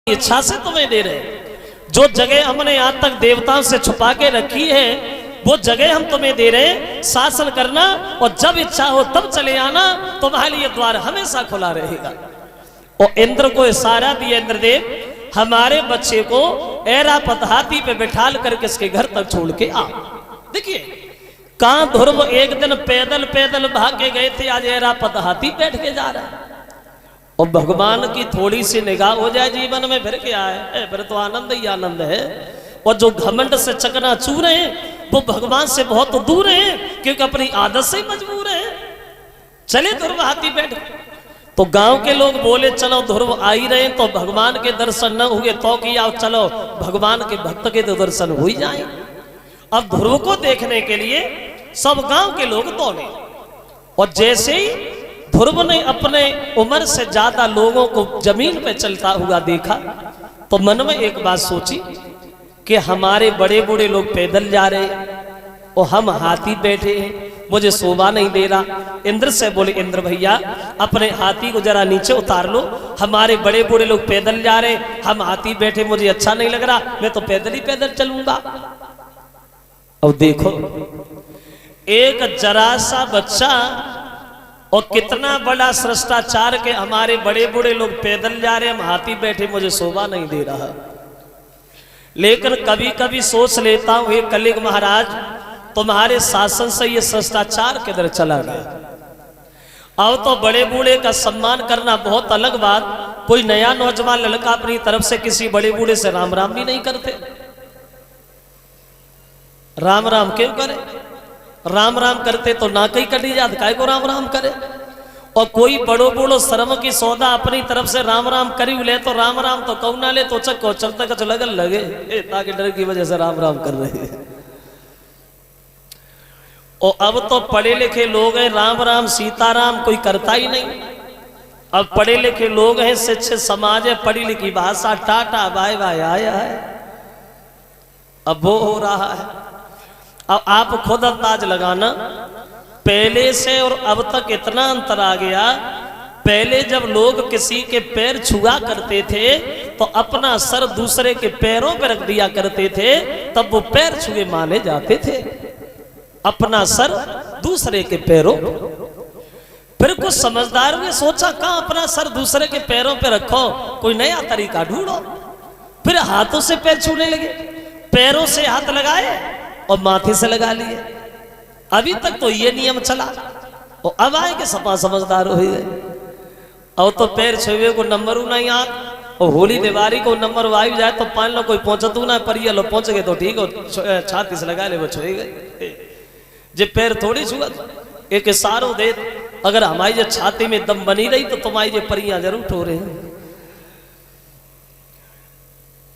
इच्छा से तुम्हें दे रहे हैं। जो जगह हमने आज तक देवताओं से छुपा के रखी है वो जगह हम तुम्हें दे रहे हैं। शासन करना और जब इच्छा हो तब चले आना, तुम्हारे लिए द्वार हमेशा खुला रहेगा। और इंद्र को इशारा दिया, इंद्रदेव हमारे बच्चे को ऐरावत हाथी पे बिठाल करके इसके घर तक छोड़ के आ। देखिए कहां ध्रुव एक दिन पैदल पैदल भाग के गए थे, आज ऐरावत हाथी बैठ के जा रहा है। और भगवान की थोड़ी सी निगाह हो जाए जीवन में फिर क्या है, फिर तो आनंद ही आनंद है। और जो घमंड से चकनाचूर हैं वो भगवान से बहुत दूर हैं, क्योंकि अपनी आदत से मजबूर है। चले ध्रुव हाथी बैठ, तो गांव के लोग बोले चलो ध्रुव आ ही रहे तो भगवान के दर्शन न हुए तो किया, चलो भगवान के भक्त के तो दर्शन हो ही जाए। अब ध्रुव को देखने के लिए सब गांव के लोग दौड़े, और जैसे ही ध्रुव ने अपने उम्र से ज्यादा लोगों को जमीन पे चलता हुआ देखा तो मन में एक बात सोची कि हमारे बड़े बूढ़े लोग पैदल जा रहे और हम हाथी बैठे हैं, मुझे शोभा नहीं दे रहा। इंद्र से बोले, इंद्र भैया अपने हाथी को जरा नीचे उतार लो, हमारे बड़े बूढ़े लोग पैदल जा रहे, हम हाथी बैठे, मुझे अच्छा नहीं लग रहा, मैं तो पैदल ही पैदल चलूंगा। अब देखो एक जरा सा बच्चा और कितना बड़ा श्रेष्ठाचार के हमारे बड़े बूढ़े लोग पैदल जा रहे, हम हाथी बैठे, मुझे शोभा नहीं दे रहा। लेकिन कभी कभी सोच लेता हूं हे कलिग महाराज, तुम्हारे शासन से ये श्रेष्ठाचार किधर चला गया। अब तो बड़े बूढ़े का सम्मान करना बहुत अलग बात, कोई नया नौजवान लड़का अपनी तरफ से किसी बड़े बूढ़े से राम राम भी नहीं करते। राम राम क्यों करे, राम राम करते तो ना कहीं कटी जात, काय को राम राम करे। और कोई बड़ो बूढ़ो शर्म की सौदा अपनी तरफ से राम राम करी ले तो राम राम तो कहू ना ले तो चक्को चलता कच लगन लगे, ताकि डर की वजह से राम राम कर रहे हैं। और अब तो पढ़े लिखे लोग हैं, राम राम सीताराम कोई करता ही नहीं। अब पढ़े लिखे लोग हैं, शिक्षित समाज है, पढ़ी लिखी भाषा टाटा बाय बाय आया है, अब वो हो रहा है। अब आप खुद अंदाज लगाना, पहले से और अब तक इतना अंतर आ गया। पहले जब लोग किसी के पैर छुआ करते थे तो अपना सर दूसरे के पैरों पर रख दिया करते थे, तब वो पैर छुए माने जाते थे, अपना सर दूसरे के पैरों। फिर कुछ समझदार ने सोचा कहां अपना सर दूसरे के पैरों पर रखो, कोई नया तरीका ढूंढो। फिर हाथों से पैर छूने लगे, पैरों से हाथ लगाए और माथे से लगा लिए। अभी तक तो ये नियम चला, और अब आए के सपा समझदार हो गए। और तो पैर छुए को नंबर नहीं याद, और होली दिवाली को नंबर वायु जाए तो पान लो कोई पहुंचतू ना, पर ये लो पहुंच गए तो ठीक हो, छाती से लगा ले वो छुए गए। जे पैर थोड़ी छुआ, एक इशारो दे, अगर हमारी जो छाती में दम बनी रही तो तुम्हारी जो परियां जरूर ठो रहे हैं।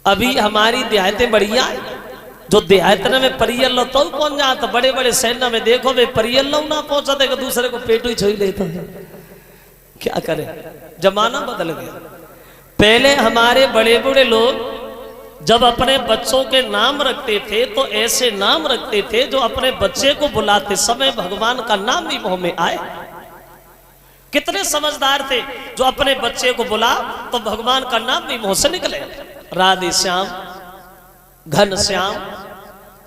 अभी हमारी देहातें बढ़िया है, जो देहातन में परियल लो तो कौन जाता, बड़े बड़े सैन्य में देखो वे परियल लो ना पहुंचा देगा, दूसरे को पेटू ही छोड़ लेता है। क्या करें, जमाना बदल गया। पहले हमारे बड़े बड़े लोग जब अपने बच्चों के नाम रखते थे तो ऐसे नाम रखते थे जो अपने बच्चे को बुलाते समय भगवान का नाम भी मुंह में आए। कितने समझदार थे जो अपने बच्चे को बुला तो भगवान का नाम भी मुंह से निकले। राधे श्याम, घन श्याम,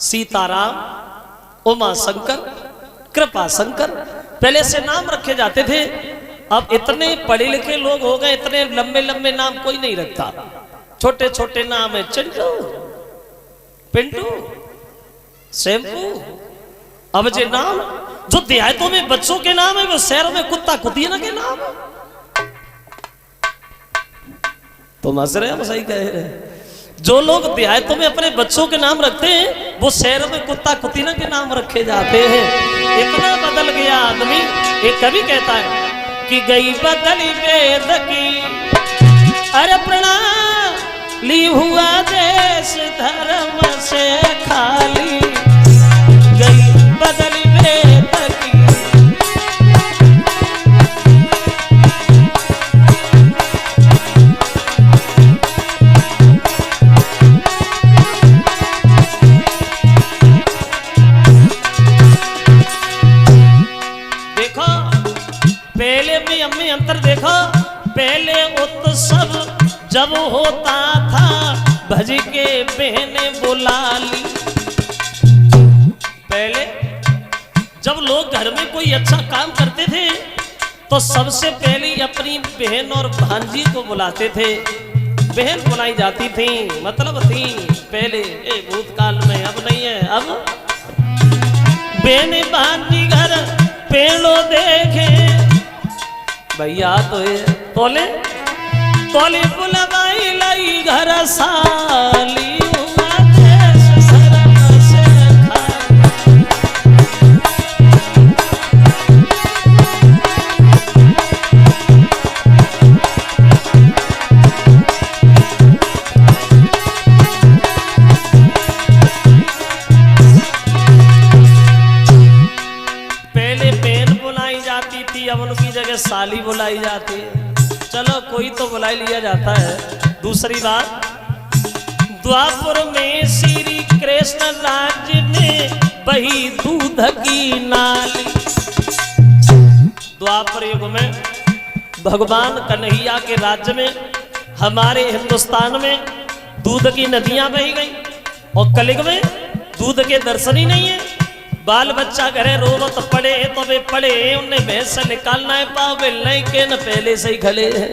सीताराम, उमा शंकर, कृपा शंकर, पहले से नाम रखे जाते थे। अब इतने पढ़े लिखे लोग हो गए, इतने लंबे लंबे नाम कोई नहीं रखता, छोटे छोटे नाम है, चिंटू, पिंटू, शैम्पू। अब जे नाम जो देहातों में बच्चों के नाम है वो शहरों में कुत्ता कुतिया के नाम। तो हंस रहे हम, सही कह रहे हैं। जो लोग देहातों में अपने बच्चों के नाम रखते हैं वो शहरों में कुत्ता कुतीना के नाम रखे जाते हैं। इतना बदल गया आदमी। एक कवि कहता है कि गई बदली वेद की, अरे प्रणाली हुआ देश धर्म से खाली, गई बदली वेद की। पहले भी अम्मी अंतर देखो, पहले उत्सव जब होता था भज के बहने बुला ली। पहले जब लोग घर में कोई अच्छा काम करते थे तो सबसे पहले अपनी बहन और भांजी को बुलाते थे। बहन बुलाई जाती थी, मतलब थी पहले, भूतकाल में, अब नहीं है। अब बहन भांजी घर पेड़ो देखे भैया तो तोले तोले बुलवाई लाई घर साली साली बुलाई जाती है। चलो कोई तो बुलाई लिया जाता है। दूसरी बात, द्वापर में श्री कृष्ण राज्य में बही दूध की नाली। द्वापर युग में भगवान कन्हैया के राज्य में, हमारे हिंदुस्तान में दूध की नदियां बही गई और कलिग में दूध के दर्शन ही नहीं है। बाल बच्चा करे रोवत पड़े तो वे पड़े, उन्हें भैंस निकालना है पावे लैके न पहले से ही खले हैं।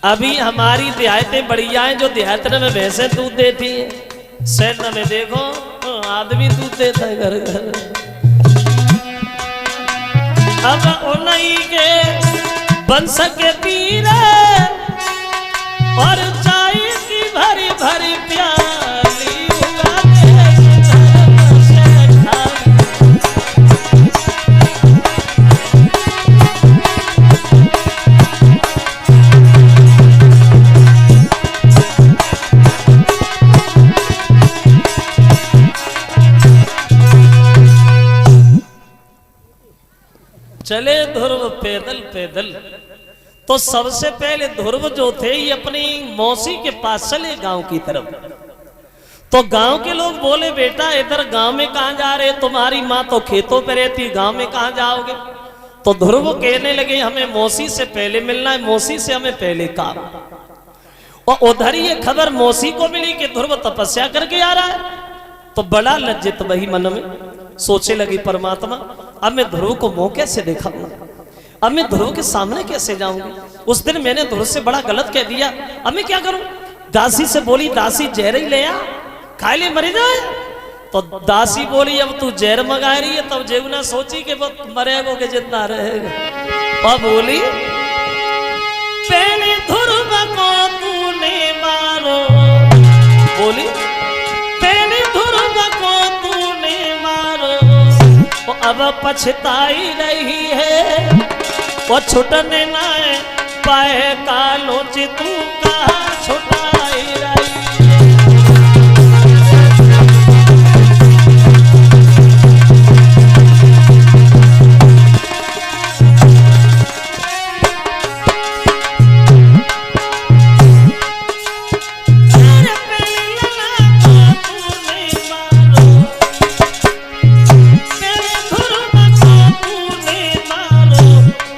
अभी हमारी देहातें बढ़िया हैं जो देहात में भैंसें दूध देती हैं। शहर में देखो आदमी दूध देता है घर घर। अब उन्हीं के बंश के पीर और चाय की भरी भरी प्याली चले ध्रुव पैदल पैदल। तो सबसे पहले ध्रुव जो थे ये अपनी मौसी के पास चले गांव की तरफ। तो गांव के लोग बोले बेटा इधर गांव में कहां जा रहे, तुम्हारी माँ तो खेतों पे रहती, गांव में कहां जाओगे। तो ध्रुव कहने लगे हमें मौसी से पहले मिलना है, मौसी से हमें पहले काम। और उधर ये खबर मौसी को मिली कि ध्रुव तपस्या करके आ रहा है। तो बड़ा लज्जित वही मन में सोचे लगी परमात्मा अब मैं ध्रुव को मुंह कैसे दिखाऊंगा, अब मैं ध्रुव के सामने कैसे जाऊंगी। उस दिन मैंने ध्रुव से बड़ा गलत कह दिया, अब मैं क्या करूं। दासी से बोली दासी जहर ही ले आ, खाए ले मरी जाए। तो दासी बोली अब तू जहर मंगा रही है। तब जेवना सोची कि वो मरेगो के जिंदा रहेगा। और बोली पहले ध्रुव को तूने मारो, बोली पहले ध्रुव को तूने मारो, वो अब पछताई रही है। वो छुटने ना पाए कालो चितू का छुटाई रही।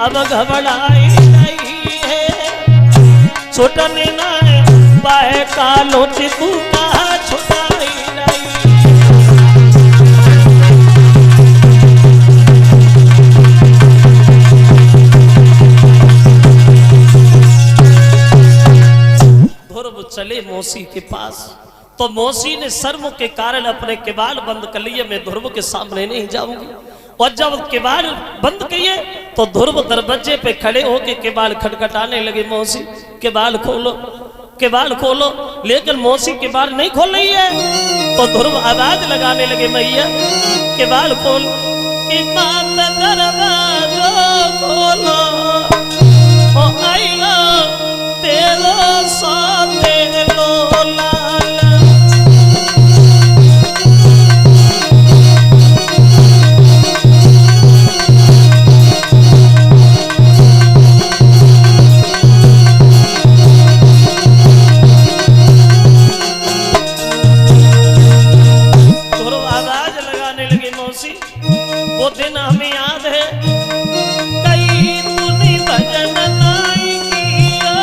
अब घबराई नहीं है, छुटने ना पाए कालो चितू का छुटाई नहीं। ध्रुव चले मौसी के पास। तो मौसी ने शर्म के कारण अपने किवाड़ बंद कर लिए, मैं ध्रुव के सामने नहीं जाऊंगी। और जब किवाड़ बंद किए तो ध्रुव दरवाजे पे खड़े होके किवाड़ खटखटाने लगे, मौसी किवाड़ खोलो किवाड़ खोलो। लेकिन मौसी किवाड़ नहीं खोल रही है। तो ध्रुव आवाज लगाने लगे मैया किवाड़ खोल, कि बात दरवाजा खोलो ओ आईला तेरो साथे लोला। वो दिन हमें याद है, कई तूने भजन नाई किया,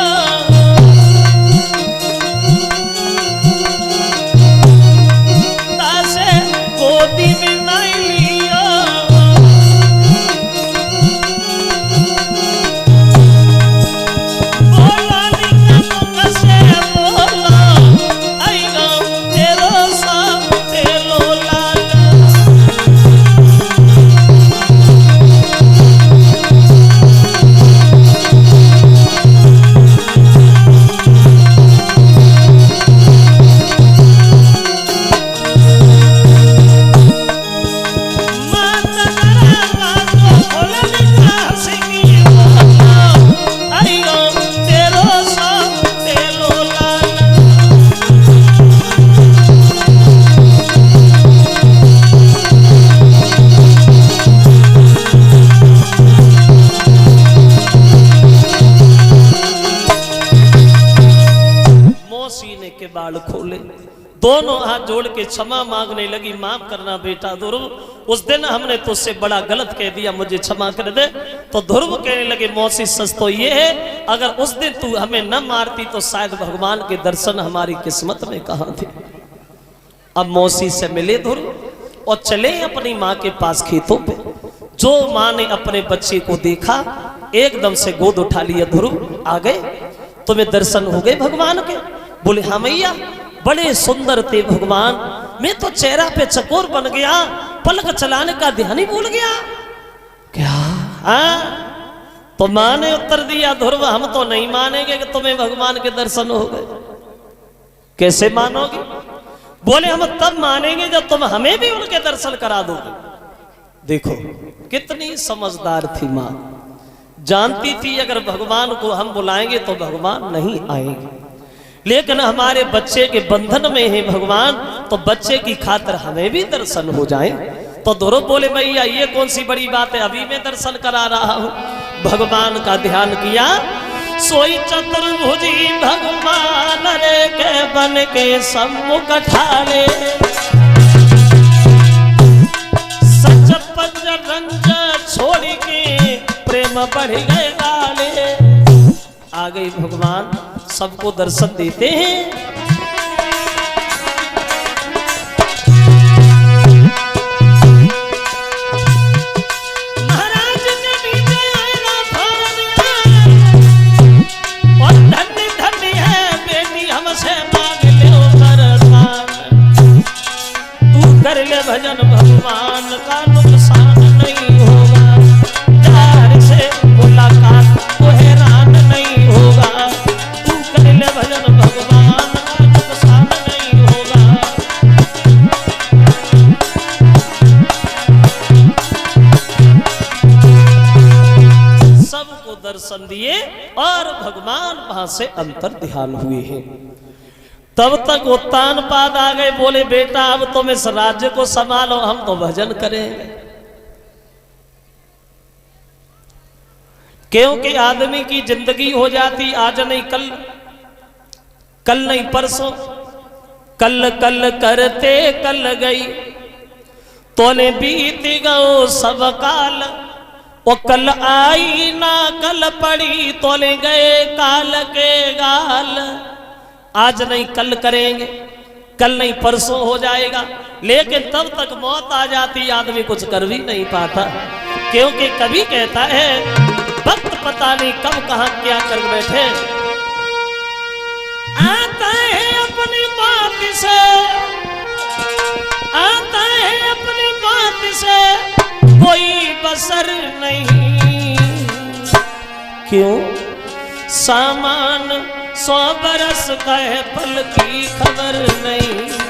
मौसी ने किवाड़ खोले, दोनों हाथ जोड़ के क्षमा मांगने लगी, माफ करना बेटा ध्रुव, उस दिन हमने तुझसे बड़ा गलत कह दिया, मुझे क्षमा कर दे। तो ध्रुव कहने लगे मौसी सच तो ये है, अगर उस दिन तू हमें न मारती तो शायद भगवान के दर्शन हमारी किस्मत में कहाँ थे। अब मौसी से मिले ध्रुव और चले अपनी माँ के पास खेतों पे। जो माँ ने अपने बच्चे को देखा एकदम से गोद उठा लिया, ध्रुव आ गए, तुम्हें दर्शन हो गए भगवान के? बोले हाँ मैया, बड़े सुंदर थे भगवान, मैं तो चेहरा पे चकोर बन गया, पलक चलाने का ध्यान ही भूल गया। क्या? हाँ। तो माँ ने उत्तर दिया ध्रुव हम तो नहीं मानेंगे कि तुम्हें भगवान के दर्शन हो गए। कैसे मानोगे? बोले हम तब मानेंगे जब तुम हमें भी उनके दर्शन करा दोगे। देखो कितनी समझदार थी माँ, जानती थी अगर भगवान को हम बुलाएंगे तो भगवान नहीं आएंगे, लेकिन हमारे बच्चे के बंधन में है भगवान, तो बच्चे की खातिर हमें भी दर्शन हो जाए। तो ध्रुव बोले भैया ये कौन सी बड़ी बात है, अभी मैं दर्शन करा रहा हूं। भगवान का ध्यान किया, सोई चतुर्भुजी भगवान रे के बन के सम्मुख ठाड़े, सच पंज रंज छोड़ के प्रेम बढ़ गए गाले। आ गई भगवान, सबको दर्शन देते हैं। महाराज ने नीचे आएगा और धन्य धन्य है बेटी हमसे मांग ले वरदान, तू कर ले भजन भगवान का नुकसान नहीं होगा, प्यार से मुलाकात को हैरान नहीं होगा, भजन भगवान का नुकसान नहीं होगा। सबको दर्शन दिए और भगवान वहां से अंतर ध्यान हुए हैं। तब तक उत्तानपाद आ गए, बोले बेटा अब तुम इस राज्य को संभालो, हम तो भजन करेंगे। क्योंकि आदमी की जिंदगी हो जाती आज नहीं कल, कल नहीं परसों, कल कल करते कल गई, तोने बीत गओ सब काल, वो कल आई ना कल पड़ी, तोले गए काल के गाल। आज नहीं कल करेंगे, कल नहीं परसों हो जाएगा, लेकिन तब तक मौत आ जाती आदमी कुछ कर भी नहीं पाता। क्योंकि कभी कहता है वक्त पता नहीं कब कहां क्या कर बैठे, आता है अपनी बात से, आता है अपनी बात से कोई बसर नहीं। क्यों? सामान 100 बरस का है पल की खबर नहीं।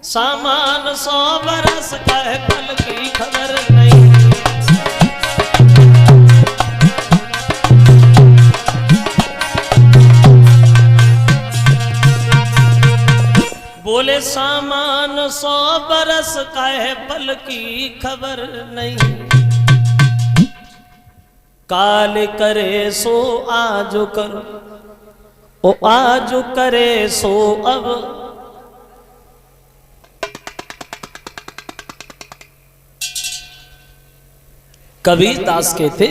सामान 100 बरस का है पल की खबर नहीं। बोले सामान 100 बरस का है पल की खबर नहीं, काल करे सो आज कर, ओ आज करे सो अब। कबीर दास कहते